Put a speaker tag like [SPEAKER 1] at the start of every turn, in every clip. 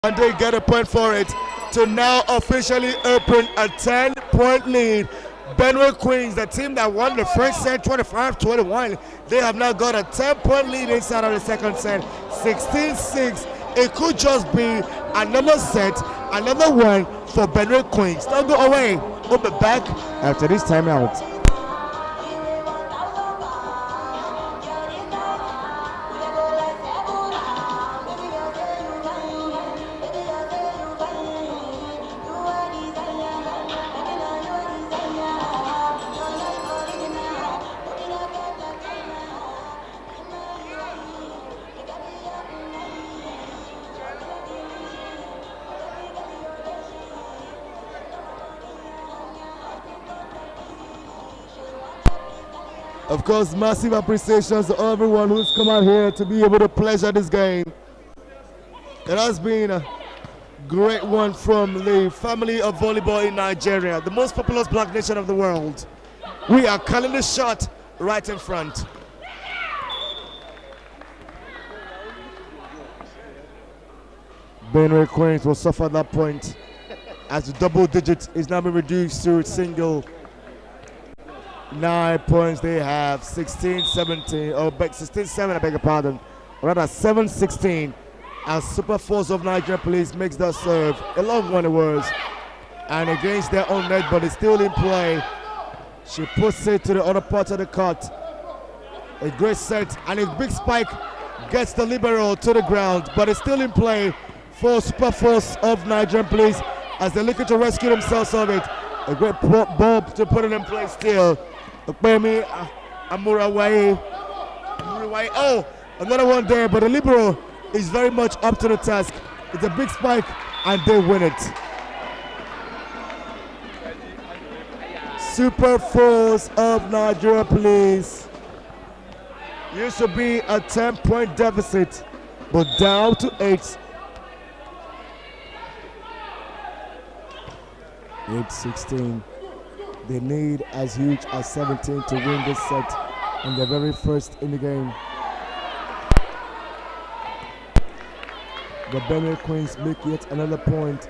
[SPEAKER 1] and they get a point for it to now officially open a 10-point lead. BENUE Queens, the team that won the first set 25-21, they have now got a 10-point lead inside of the second set, 16-6. It could just be another set, another one for BENUE Queens. Don't go away. We'll be back after this timeout. Of course, massive appreciations to everyone who's come out here to be able to pleasure this game. It has been a great one from the family of volleyball in Nigeria, the most populous black nation of the world. We are calling the shot right in front. BENUE Queens will suffer that point as the double digit is now being reduced to single. 9 points they have, 16-17, or 16-7, I beg your pardon, rather 7-16, as Super Force of Nigeria Police makes that serve, a long one it was, and against their own net, but it's still in play. She puts it to the other part of the court. A great set, and a big spike gets the libero to the ground, but it's still in play for Super Force of Nigeria Police as they're looking to rescue themselves of it. A great ball to put it in place still. Okpemi Amurawai. Oh, another one there, but the libero is very much up to the task. It's a big spike, and they win it. Super Force of Nigeria Police used to be a 10-point deficit, but down to 8. 8-16. They need as huge as 17 to win this set, and they're very first in the game. The BENUE Queens make yet another point.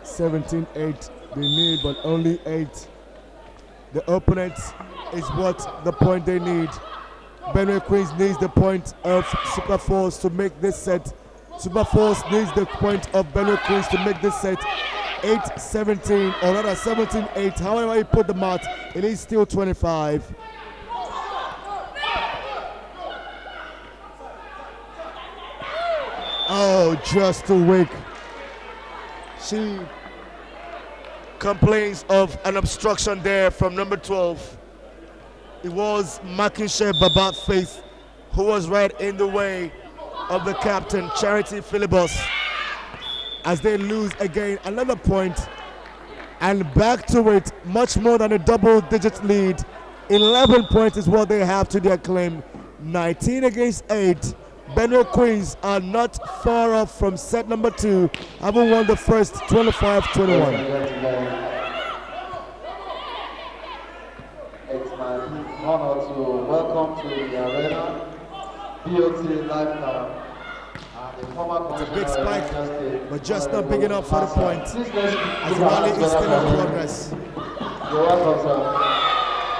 [SPEAKER 1] 17-8. They need, but only 8. The opponent is what the point they need. BENUE Queens needs the point of Super Force to make this set. Super Force needs the point of BENUE Queens to make this set. 8-17, or rather 17-8, however you put the math, it is still 25. Oh, just too weak. She complains of an obstruction there from number 12. It was Makinshe Babat Faith who was right in the way of the captain, Charity Philibus, as they lose again another point, and back to it, much more than a double-digit lead. 11 points is what they have to their claim. 19 against 8. BENUE Queens are not far off from set number 2, having won the first 25-21.
[SPEAKER 2] It's my honor to welcome to the arena BOT Lifetime.
[SPEAKER 1] It's a big spike, but just not big enough for the point, as the rally is still in progress.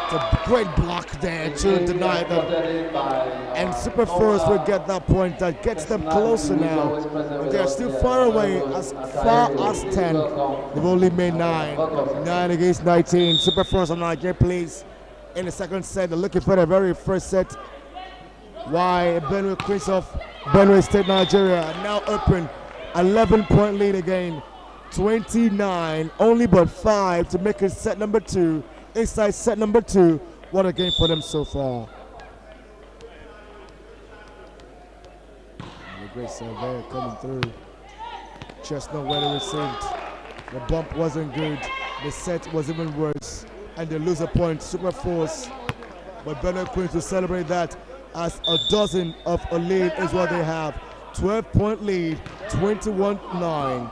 [SPEAKER 1] It's a great block there to deny them, and Super Force will get that point that gets them closer now. They're still far away, as far as 10. They've only made 9. 9 against 19. Super Force of Nigeria Police in the second set. They're looking for their very first set. Why BENUE Queens of BENUE State, Nigeria are now open. 11-point lead again. 29, only but 5 to make it set number 2. Inside set number 2. What a game for them so far. And a great serve there coming through. Just not well received. The bump wasn't good. The set was even worse. And they lose a point. Super Force. But BENUE Queens will celebrate that, as a dozen of a lead is what they have. 12-point lead, 21-9.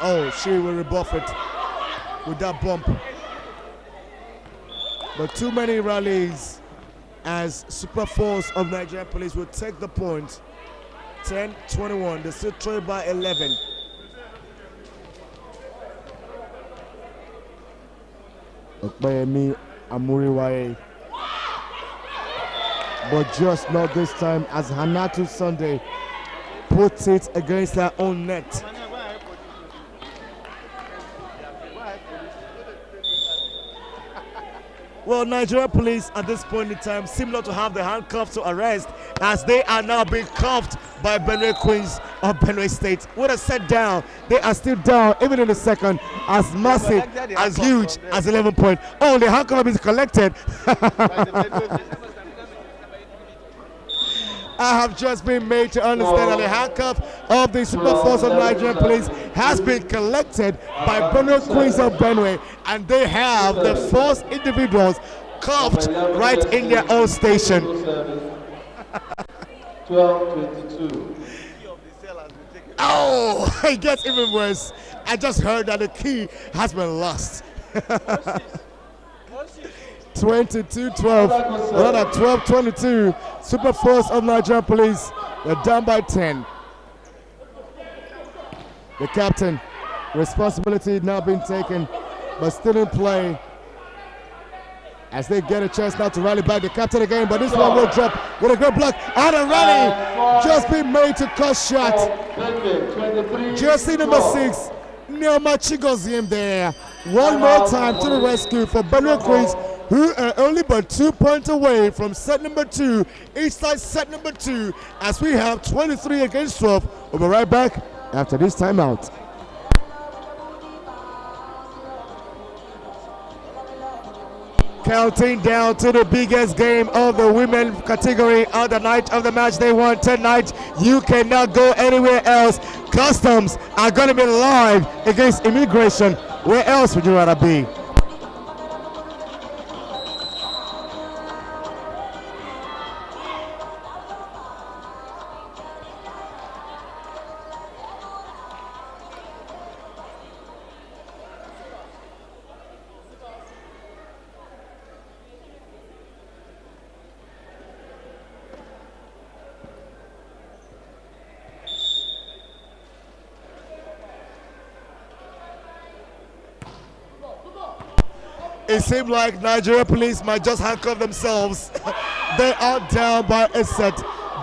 [SPEAKER 1] Oh, she will rebuff it with that bump. But too many rallies, as Super Force of Nigeria Police will take the point. 10-21. They still trail by 11. Okpayemi Amuriwaye. But just not this time, as Hanatu Sunday puts it against their own net. Well, Nigeria Police at this point in time seem not to have the handcuffs to arrest, as they are now being cuffed by BENUE Queens of BENUE State. With a set down, they are still down even in the second, as massive, as huge as 11 points. Oh, the handcuff is collected. I have just been made to understand that the handcuff of the Super Force of Nigerian Police has been collected by BENUE Queens of BENUE, and they have the first individuals cuffed right in their own station.
[SPEAKER 2] 12-22.
[SPEAKER 1] Oh, it gets even worse. I just heard that the key has been lost. 22-12, another 12-22. Super Force of Nigerian Police, they're down by 10. The captain, responsibility now being taken, but still in play. As they get a chance now to rally back, the captain again, but this one will drop with a good block. And a rally just been made to cut shot. Jersey number 6, Neoma Chigoziem there. One more time to the rescue for BENUE Queens, who are only but 2 points away from set number 2, each side set number 2, as we have 23 against 12. We'll be right back after this timeout. Counting down to the biggest game of the women category on the night of the match day one tonight. You cannot go anywhere else. Customs are going to be live against Immigration. Where else would you rather be? It seemed like Nigeria Police might just handcuff themselves. They are down by a set,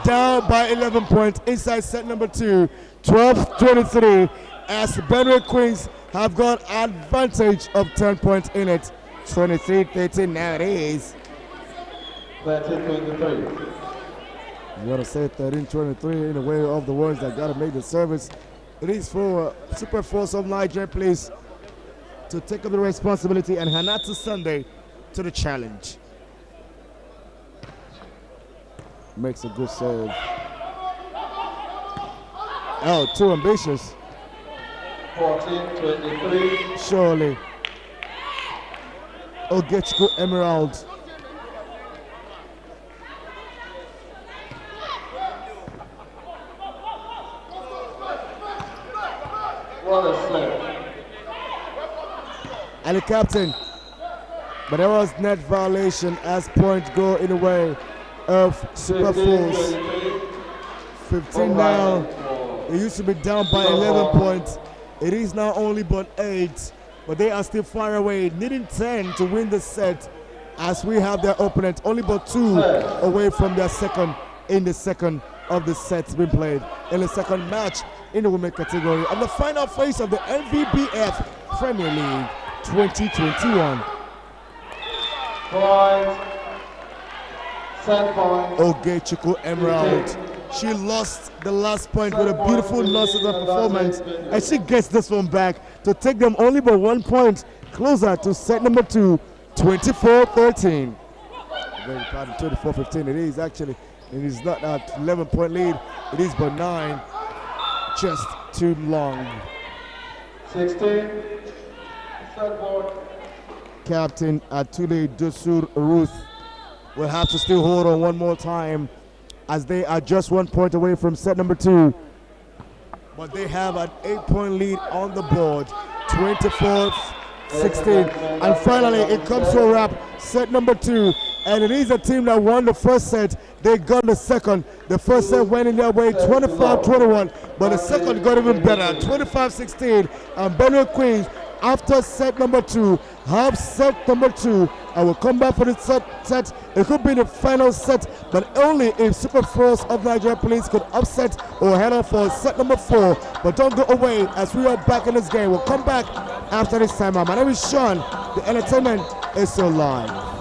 [SPEAKER 1] down by 11 points inside set number 2, 12-23, as BENUE Queens have got advantage of 10 points in it. 23-13 now it is.
[SPEAKER 2] 13-23.
[SPEAKER 1] You gotta say 13-23 in the way of the ones that gotta make the service. It is for Super Force of Nigeria Police to take up the responsibility, and Hanatu Sunday to the challenge. Makes a good serve. Oh, too ambitious.
[SPEAKER 2] 14-23.
[SPEAKER 1] Surely. Ogechukwu Emerald.
[SPEAKER 2] What a slip.
[SPEAKER 1] And the captain, but there was net violation as points go in the way of Super Force. 15 now. It used to be down by 11 points. It is now only but 8, but they are still far away, needing 10 to win the set, as we have their opponent only but 2 away from their second in the second of the sets being played in the second match in the women category and the final phase of the NVBF Premier League 2021.
[SPEAKER 2] Point. Set point.
[SPEAKER 1] Ogechukwu Emerald. She lost the last point with a beautiful nonsense performance, and she gets this one back to take them only by 1 point closer to set number 2, 24-13. Very pardon, 24-15. It is actually. It is not an 11-point lead. It is but 9. Just too long.
[SPEAKER 2] 16. Set point.
[SPEAKER 1] Captain Atule Dusur Ruth will have to still hold on one more time, as they are just 1 point away from set number 2. But they have an 8-point lead on the board, 24-16. And finally, it comes to a wrap. Set number 2 And it is a team that won the first set. They got the second. The first set went in their way 25-21, but the second got even better, 25-16. And BENUE Queens, after set number 2, have set number 2, and will come back for the set. It could be the final set, but only if Super Force of Nigeria Police could upset or head on for set number 4. But don't go away, as we are back in this game. We'll come back after this time. My name is Sean. The entertainment is still live.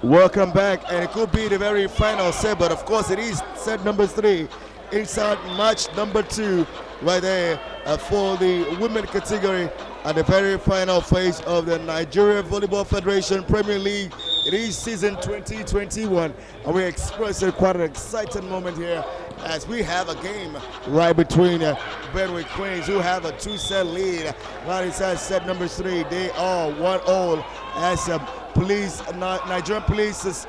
[SPEAKER 1] Welcome back, and it could be the very final set, but of course it is set number 3 inside match number 2 right there for the women category at the very final phase of the Nigeria Volleyball Federation Premier League. It is season 2021, and we're experiencing quite an exciting moment here as we have a game right between BENUE Queens, who have a 2-set lead right inside set number 3. They are 1-all as Nigerian Police's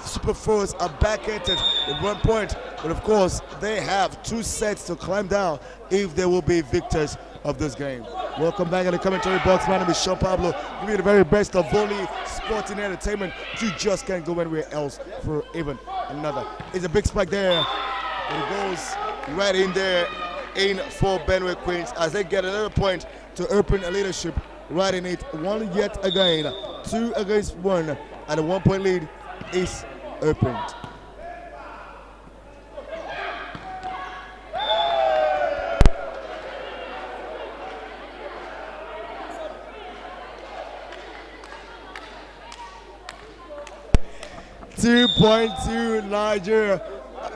[SPEAKER 1] Super Force are back at it at 1 point, but of course they have 2 sets to climb down if they will be victors of this game. Welcome back in the commentary box. My name is Sean Pablo. Give you the very best of volley sporting entertainment. You just can't go anywhere else for even another. It's a big spike there. It goes right in there in for BENUE Queens as they get another point to open a leadership, right in it one yet again. 2 against 1, and a 1-point lead is opened. .2 Nigeria,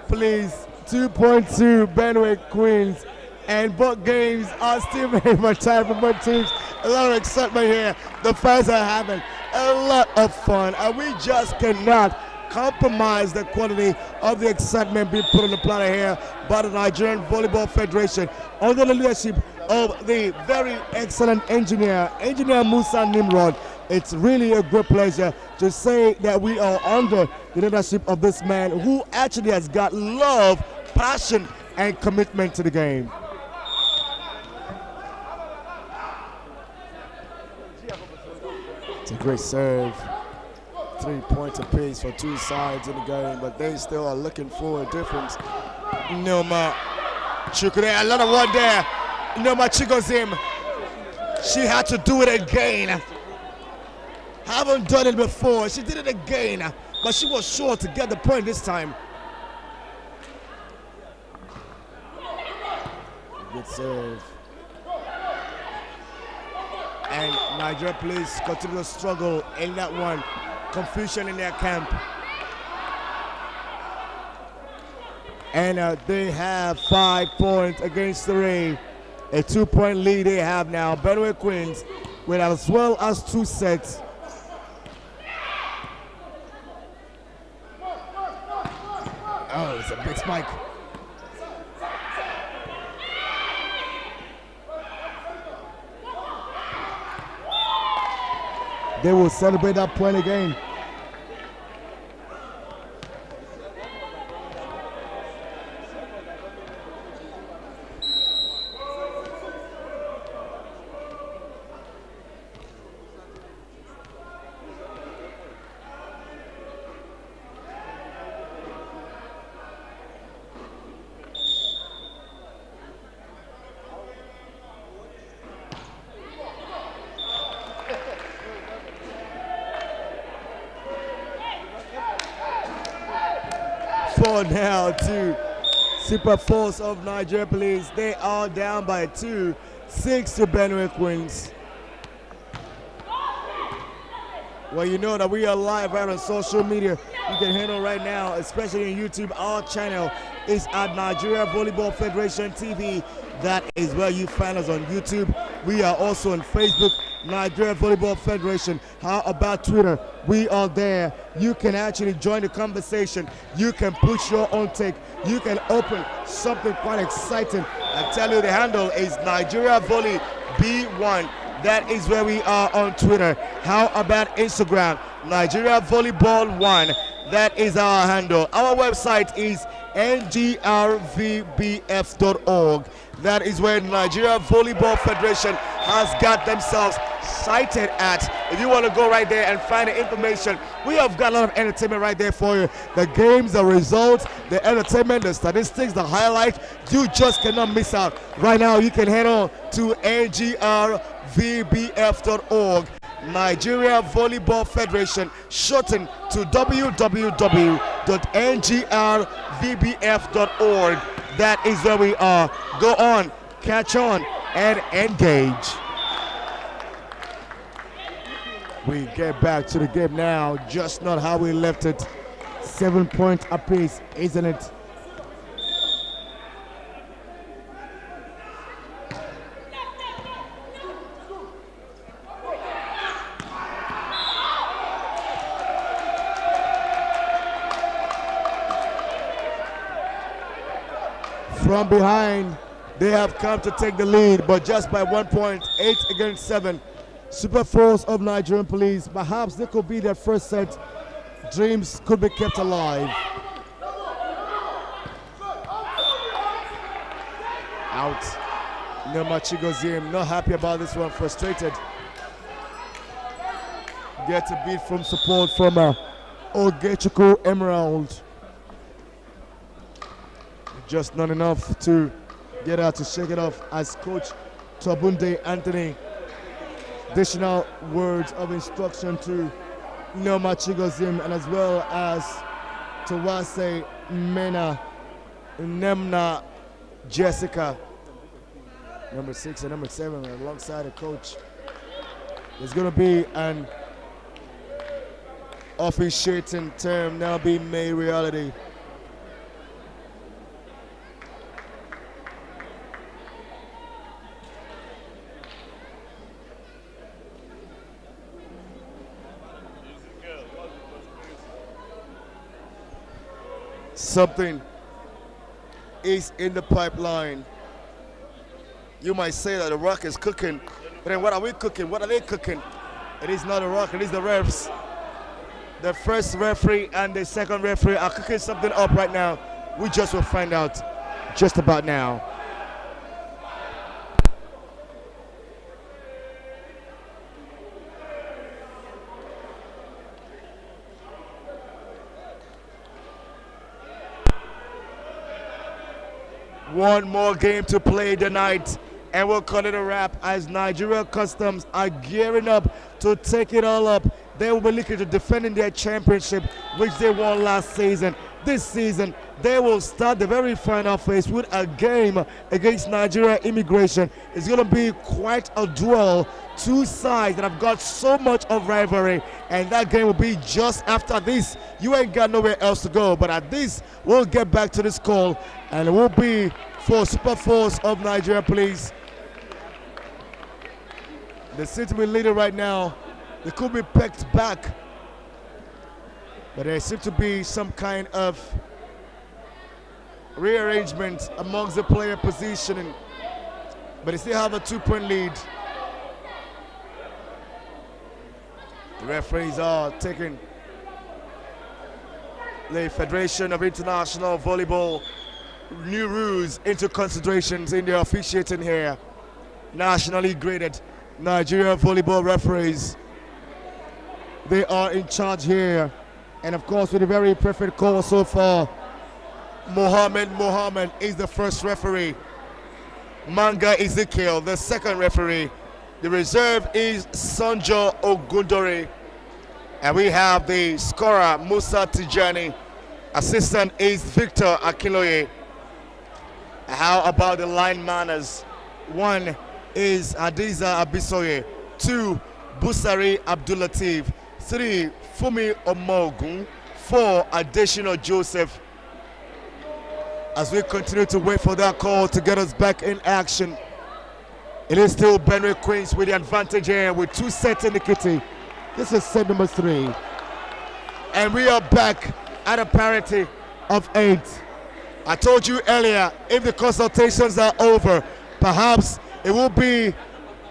[SPEAKER 1] please. 2.2 BENUE Queens, and both games are still very much time for both teams. A lot of excitement here. The fans are having a lot of fun, and we just cannot compromise the quality of the excitement being put on the platter here by the Nigerian Volleyball Federation under the leadership of the very excellent engineer Musa Nimrod. It's really a great pleasure to say that we are under the leadership of this man who actually has got love, passion, and commitment to the game. It's a great serve. 3 points apiece for two sides in the game, but they still are looking for a difference. Noma Chukure, another one there. Noma Chigozim. She had to do it again. Haven't done it before. She did it again, but she was sure to get the point this time. Good serve. And Nigeria police continue to struggle in that one. Confusion in their camp. And they have 5 points against 3. A 2-point lead they have now. BENUE Queens with as well as 2 sets. Oh, it's a big spike. They will celebrate that point again. Now to Super Force of Nigeria Police. They are down by 2, 6 to BENUE Queens. Well, you know that we are live right on social media. You can handle right now, especially on YouTube. Our channel is at Nigeria Volleyball Federation TV. That is where you find us on YouTube. We are also on Facebook, Nigeria Volleyball Federation. How about Twitter? We are there. You can actually join the conversation. You can push your own take. You can open something quite exciting. I tell you, the handle is Nigeria Volley B1. That is where we are on Twitter. How about Instagram? Nigeria Volleyball 1. That is our handle. Our website is ngrvbf.org. That is where Nigeria Volleyball Federation has got themselves cited at. If you want to go right there and find the information, we have got a lot of entertainment right there for you. The games, the results, the entertainment, the statistics, the highlight. You just cannot miss out. Right now, you can head on to ngrvbf.org. Nigeria Volleyball Federation, shortened to www.ngrvbf.org. That is where we are. Go on, catch on, and engage. We get back to the game now, just not how we left it. 7 points apiece, isn't it? From behind, they have come to take the lead, but just by 1 point, 8 against 7. Super Force of Nigerian Police, perhaps they could be their first set. Dreams could be kept alive. Out. Noma Chigozim, not happy about this one, frustrated. Gets a beat from support from Ogechukwu Emerald. Just not enough to get out to shake it off as Coach Tobunde Anthony. Additional words of instruction to Noma Chigozim and as well as Tawase Mena Nemna Jessica. Number 6 and number 7 alongside the coach. There's going to be an officiating term now being made reality. Something is in the pipeline. You might say that the rock is cooking, but then what are we cooking? What are they cooking? It is not the rock, it is the refs. The first referee and the second referee are cooking something up right now. We just will find out just about now. One more game to play tonight, and we'll call it a wrap as Nigeria Customs are gearing up to take it all up. They will be looking to defending their championship, which they won last season. This season, they will start the very final phase with a game against Nigeria Immigration. It's going to be quite a duel. Two sides that have got so much of rivalry, and that game will be just after this. You ain't got nowhere else to go, but at this, we'll get back to this call, and it will be for Super Force of Nigeria Police. They seem to be leading right now. They could be pecked back, but there seems to be some kind of rearrangement amongst the player positioning, but they still have a 2-point lead. The referees are taking the Federation of International Volleyball new rules into considerations in their officiating here. Nationally graded Nigeria volleyball referees, they are in charge here, and of course with a very perfect call so far. Mohammed is the first referee. Manga Ezekiel, the second referee. The reserve is Sanjo Ogundore, and we have the scorer Musa Tijani. Assistant is Victor Akinloye. How about the line manners? 1 is Adiza Abisoye, 2 Busari Abdulatif, 3 Fumi Omogun, 4 Adesina Joseph. As we continue to wait for that call to get us back in action, it is still BENUE Queens with the advantage here with 2 sets in the kitty. This is set number 3. And we are back at a parity of 8. I told you earlier, if the consultations are over, perhaps it will be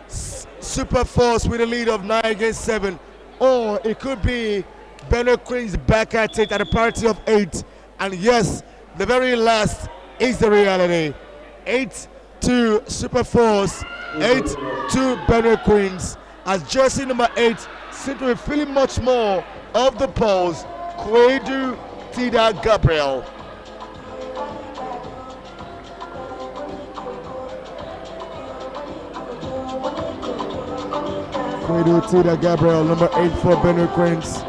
[SPEAKER 1] Super Force with a lead of 9 against 7, or it could be BENUE Queens back at it at a parity of 8. And yes, the very last is the reality. 8 to Super Force, 8 to BENUE Queens, as jersey number 8 seems to be feeling much more of the pulse. Kwedu Tida Gabriel. Kwedu Tida Gabriel, number 8 for BENUE Queens.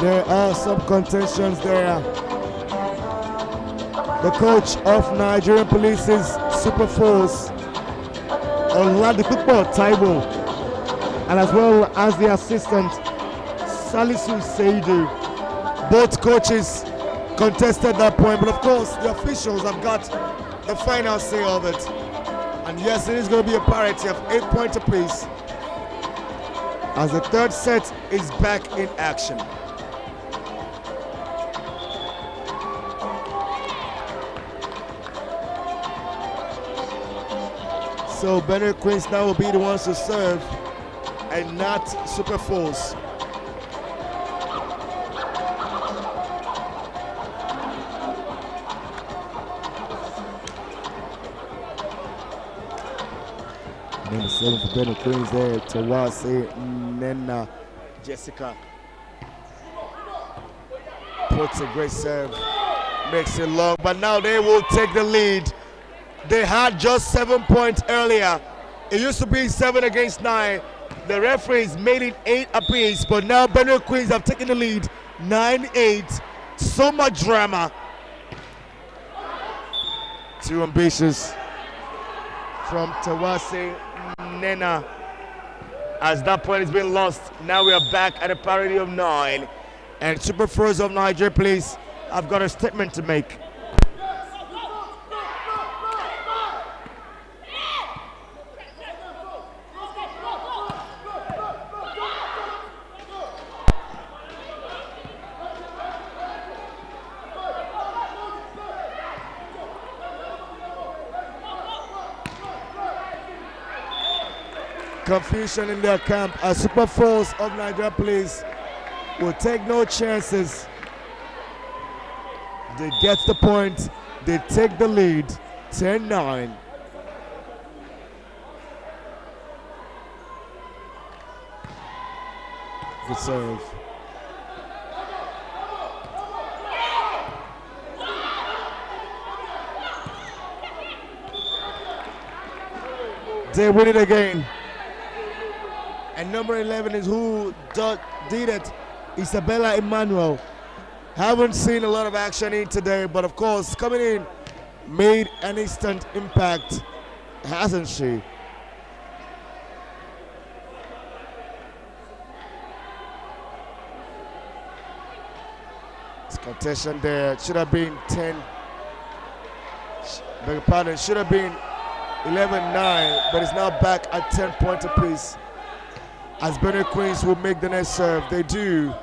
[SPEAKER 1] There are some contentions there. The coach of Nigerian Police's Super Force, Oladipupo Taiwo, and as well as the assistant, Salisu Seidu. Both coaches contested that point, but of course the officials have got the final say of it. And yes, it is going to be a parity of 8 points apiece as the third set is back in action. So BENUE Queens now will be the ones to serve and not Super Force. Number 7 for BENUE Queens there, Tawase Nena Jessica. Puts a great serve, makes it long, but now they will take the lead. They had just 7 points earlier. It used to be 7 against 9. The referees made it 8 apiece, but now BENUE Queens have taken the lead, 9-8. So much drama. Too ambitious from Tawase Nena. As that point has been lost, now we are back at a parity of 9. And Super Force of Nigeria, please, I've got a statement to make. Confusion in their camp. A Super Force of Nigeria, please, will take no chances. They get the point. They take the lead, 10-9. Good serve. They win it again. And number 11 is who did it, Isabella Emmanuel. Haven't seen a lot of action in today, but of course, coming in, made an instant impact, hasn't she? This contention there should have been 10. Beg your pardon, should have been 11-9, but it's now back at 10 points apiece. As BENUE Queens will make the next serve, they do.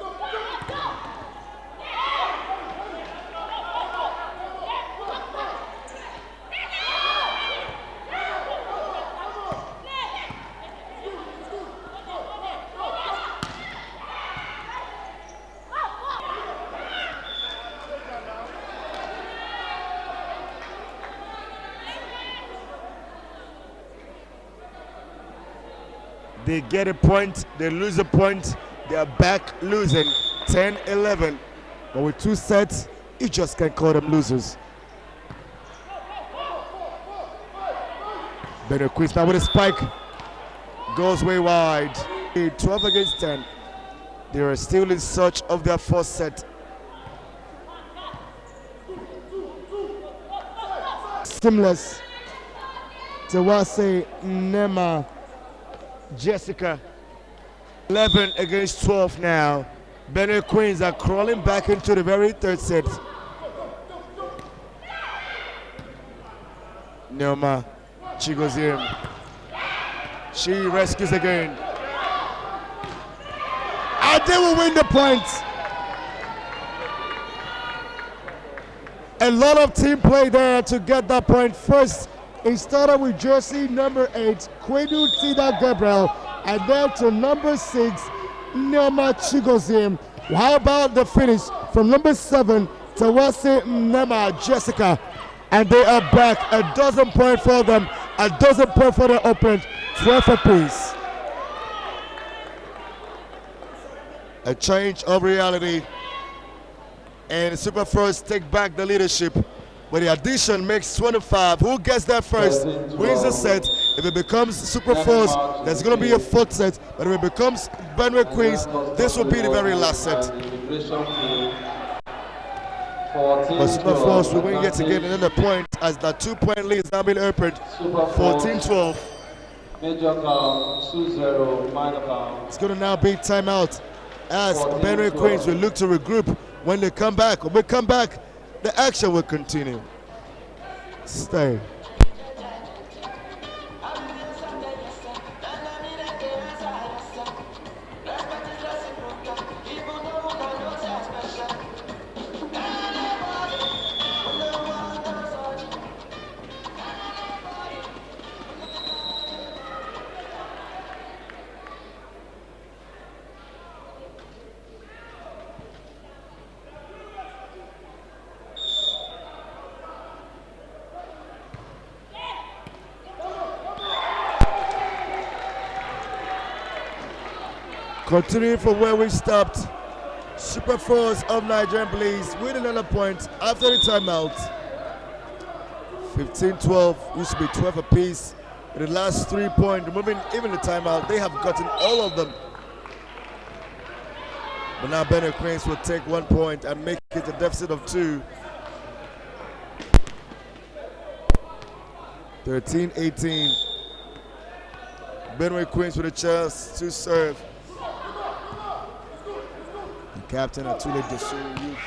[SPEAKER 1] They get a point, they lose a point, they are back losing 10-11. But with 2 sets, you just can't call them losers. BENUE Queens now with a spike, goes way wide. 12 against 10. They are still in search of their 4th set. Seamless. Tawase Nema Jessica. 11 against 12 now. BENUE Queens are crawling back into the very 3rd set. Neoma, she goes in. She rescues again. And they will win the point. A lot of team play there to get that point. First, it started with jersey number 8, Kwedu Tida Gabriel, and then to number 6, Neoma Chigozim. How about the finish from number 7, Tawase Nema Jessica? And they are back, a dozen points for them, a dozen points for their opponent, 12 apiece. A change of reality, and Super First take back the leadership. Where the addition makes 25. Who gets there first wins the set. If it becomes Super Force, there's going to be a 4th set. But if it becomes BENUE Queens, this will be the very last set. But Super Force will win yet again another point as that 2-point lead is now being opened. 14-12. It's going to now be timeout as BENUE Queens will look to regroup when they come back. When we come back, the action will continue. Stay. Continuing from where we stopped, Super Force of Nigerian Police with another point after the timeout. 15-12, used to be 12 apiece. In the last 3 points, removing even the timeout, they have gotten all of them. But now BENUE Queens will take 1 point and make it a deficit of 2. 13-18. BENUE Queens with a chance to serve. The captain of Tule Desuru Youth